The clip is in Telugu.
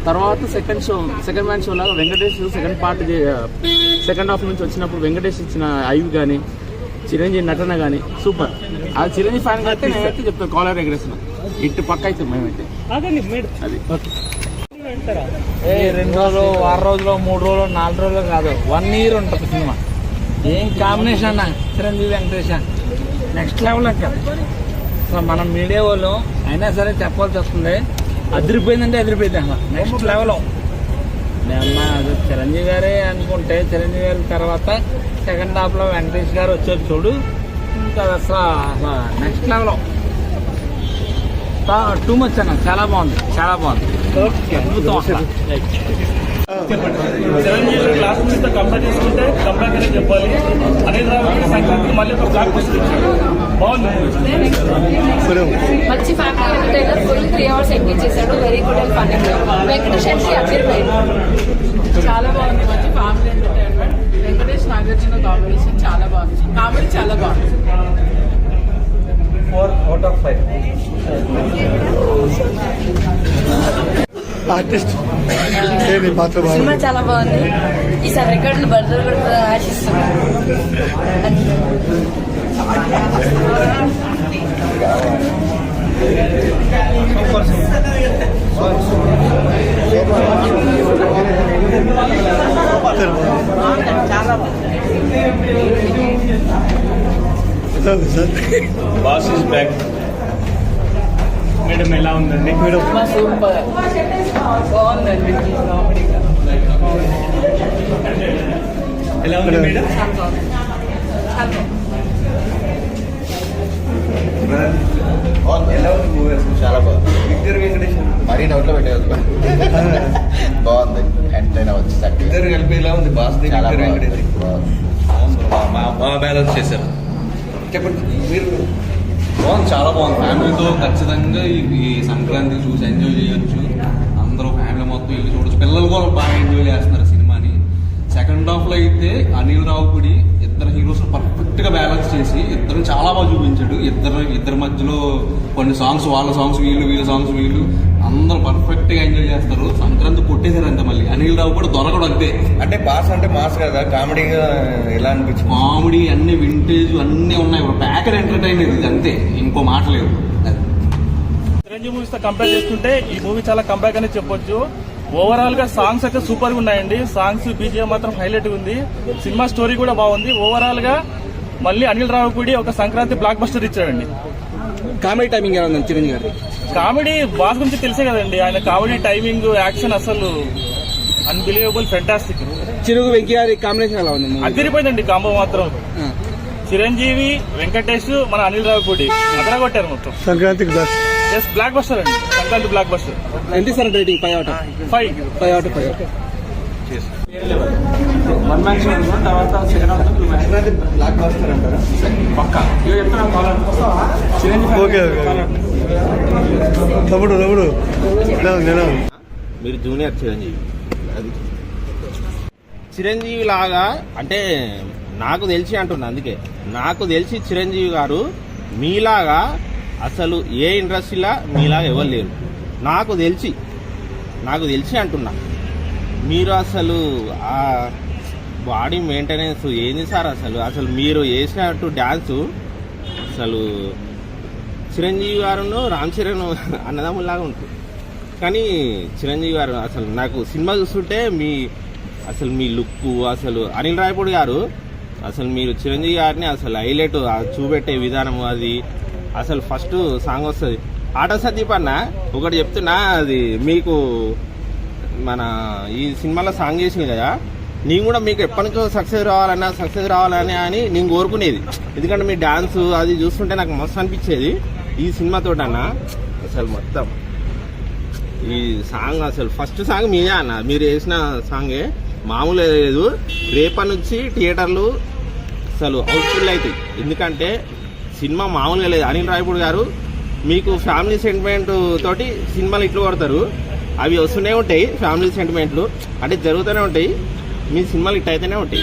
తర్వాత సెకండ్ మ్యాన్ షో లాగా వెంకటేష్ సెకండ్ హాఫ్ నుంచి వచ్చినప్పుడు వెంకటేష్ ఇచ్చిన ఐవ్ కానీ చిరంజీవి నటన కానీ సూపర్. అది చిరంజీవి ఫ్యాన్ అయితే నేనైతే చెప్తాను కాలర్ ఎగరేసిన ఇటు పక్క అయితే మేమైతే అది 2 రోజులు 6 రోజులు 3 రోజులు 4 రోజులు కాదు 1 year ఉంటుంది సినిమా. ఏం కాంబినేషన్ అన్న చిరంజీవి వెంకటేష్ నెక్స్ట్ లెవెల్ అసలు. మనం మీడియా వాళ్ళు అయినా సరే చెప్పాల్సి వస్తుంది, అదిరిపోయిందంటే అదిరిపోయింది అన్న నెక్స్ట్ లెవెల్. అది చిరంజీవి గారే అనుకుంటే చిరంజీవి గారి తర్వాత సెకండ్ హాఫ్లో వెంకటేష్ గారు వచ్చారు చూడు, ఇంకా అసలు నెక్స్ట్ లెవెల్. టూ మచ్ అన్న, చాలా బాగుంది అద్భుతం అసలు. చిరంజీవి క్లాస్ నుంచి కంపేర్ చేసుకుంటే కంపేర్ అనే చెప్పాలి. అనేది రావాలి సంక్రాంతికి మళ్ళీ ఒక బ్లాక్ బస్టర్ ఇచ్చాడు, బాగుంది. మంచి family entertainer, full 3 hours engage చేశాడు, very good and funny. Venkatesh అంటే అదిరిపోయింది, చాలా బాగుంది. మంచి family entertainment. Venkatesh Nagarjuna combination చాలా బాగుంది, కామెడీ చాలా బాగుంది. 4 out of 5. సినిమా చాలా బాగుంది. ఈసారి రికార్డులు బర్దలు కూడా ఆశిస్తున్నాను. Boss is back. మేడం ఎలా ఉందండి? సూపర్ బాగుందండి. ఎలా ఉంది మేడం? ఎలా ఉంది మూవీ? చాలా బాగుంది. విక్టర్ వెంకటేష్ మరీ నోట్లో పెట్టేది బాగుంది. ఎంటర్టైన్ అవ్వచ్చు. ఇద్దరు కలిపి ఎలా ఉంది? బాస్ చాలా వెంకటేష్ బాగా బ్యాలెన్స్ చేశారు. చెప్పండి మీరు. బాగుంది, చాలా బాగుంది. ఫ్యామిలీతో ఖచ్చితంగా ఈ సంక్రాంతి చూసి ఎంజాయ్ చేయొచ్చు. అందరూ ఫ్యామిలీ మొత్తం వెళ్ళి చూడొచ్చు. పిల్లలు కూడా బాగా ఎంజాయ్ చేస్తున్నారు సినిమాని. సెకండ్ హాఫ్లో అయితే అనిల్ రావుపూడి ఇద్దరు హీరోస్ పర్ఫెక్ట్గా బ్యాలెన్స్ చేసి ఇద్దరు చాలా బాగా చూపించాడు. ఇద్దరి మధ్యలో కొన్ని సాంగ్స్ వాళ్ళ సాంగ్స్ వీళ్ళ సాంగ్స్ వీళ్ళు అందరూ పర్ఫెక్ట్గా ఎంజాయ్ చేస్తారు. సంక్రాంతి కొట్టేశారు అంతే. మళ్ళీ అనిల్ రావు కూడా దొరకడం అంతే. అంటే బాస్ అంటే మాస్ కదా, కామెడీగా ఎలా అనిపించింది? కామెడీ అన్ని వింటేజ్ అన్నీ ఉన్నాయి. ప్యాకెట్ ఎంటర్టైనర్ ఇది అంతే, ఇంకో మాట లేదు. చిరంజీవి మూవీస్ తో కంపేర్ చేసుకుంటే ఈ మూవీ చాలా కంబ్యాక్ అని చెప్పొచ్చు. ఓవరాల్ గా సాంగ్స్ అయితే సూపర్ గా ఉన్నాయండి. సాంగ్స్ బీజిఎం మాత్రం హైలైట్ ఉంది. సినిమా స్టోరీ కూడా బాగుంది. ఓవరాల్ గా మళ్ళీ అనిల్ రావుపూడి ఒక సంక్రాంతి బ్లాక్ బస్టర్ ఇచ్చాడండి. కామెడీ టైమింగ్ ఎలా ఉంది చిరంజీవి గారి? కామెడీ బాస్ గురించి తెలిసే కదండి, ఆయన కామెడీ టైమింగ్ యాక్షన్ అసలు అన్బిలీవబుల్, ఫెంటాస్టిక్. చిరుగు వెంకీ గారి కాంబినేషన్ ఎలా ఉంది? అదిరిపోయిందండి కాంబో మాత్రం. చిరంజీవి, వెంకటేష్, మన అనిల్ రావుపూడి అదర కొట్టారు మొత్తం. సంక్రాంతికి బ్లాక్ బస్టర్ అండి, సంక్రాంతి బ్లాక్ బస్టర్. ఎంత sir rating? 5 out of 5. One man show అనుకున్న తర్వాత సెకండ్ హాఫ్ బ్లాక్ బాస్టర్ అంటారా? పక్క ఇవి చెప్తున్నా కాలర్ తమ్ముడు మీరు జూనియర్ చిరంజీవి. అది చిరంజీవి లాగా అంటే నాకు తెలిసి అంటున్నా, అందుకే నాకు తెలిసి చిరంజీవి గారు మీలాగా అసలు ఏ ఇండస్ట్రీలా మీలాగా ఎవరు లేరు. నాకు తెలిసి అంటున్నా. మీరు అసలు ఆ బాడీ మెయింటెనెన్స్ ఏంది సార్? అసలు మీరు వేసినట్టు డ్యాన్సు అసలు చిరంజీవి గారును రామ్ చరణ్ అన్నదమ్ములాగా ఉంటుంది. కానీ చిరంజీవి గారు అసలు నాకు సినిమా చూస్తుంటే మీ లుక్ అసలు అనిల్ రాయపూడి గారు అసలు మీరు చిరంజీవి గారిని అసలు హైలైట్ చూపెట్టే విధానం అది అసలు ఫస్ట్ సాంగ్ వస్తుంది. ఆటో సందీప్ అన్న ఒకటి చెప్తున్నా, అది మీకు మన ఈ సినిమాలో సాంగ్ చేసింది కదా, నేను కూడా మీకు ఎప్పటి నుంచో సక్సెస్ రావాలని అని నేను కోరుకునేది. ఎందుకంటే మీ డాన్స్ అది చూస్తుంటే నాకు మస్తు అనిపించేది. ఈ సినిమాతో అన్న అసలు మొత్తం ఈ సాంగ్ అసలు ఫస్ట్ సాంగ్ మీదే అన్న, మీరు వేసిన సాంగే మామూలు లేదు. రేపటి నుంచి థియేటర్లు అసలు హౌస్ఫుల్ అవుతాయి. ఎందుకంటే సినిమా మామూలుగా లేదు. అనిల్ రాయపూడి గారు మీకు ఫ్యామిలీ సెంటిమెంట్ తోటి సినిమాలు ఇట్లు కొడతారు, అవి వస్తూనే ఉంటాయి. ఫ్యామిలీ సెంటిమెంట్లు అంటే జరుగుతూనే ఉంటాయి. మీ సినిమాలు ఇట్ అయితేనే ఉంటాయి.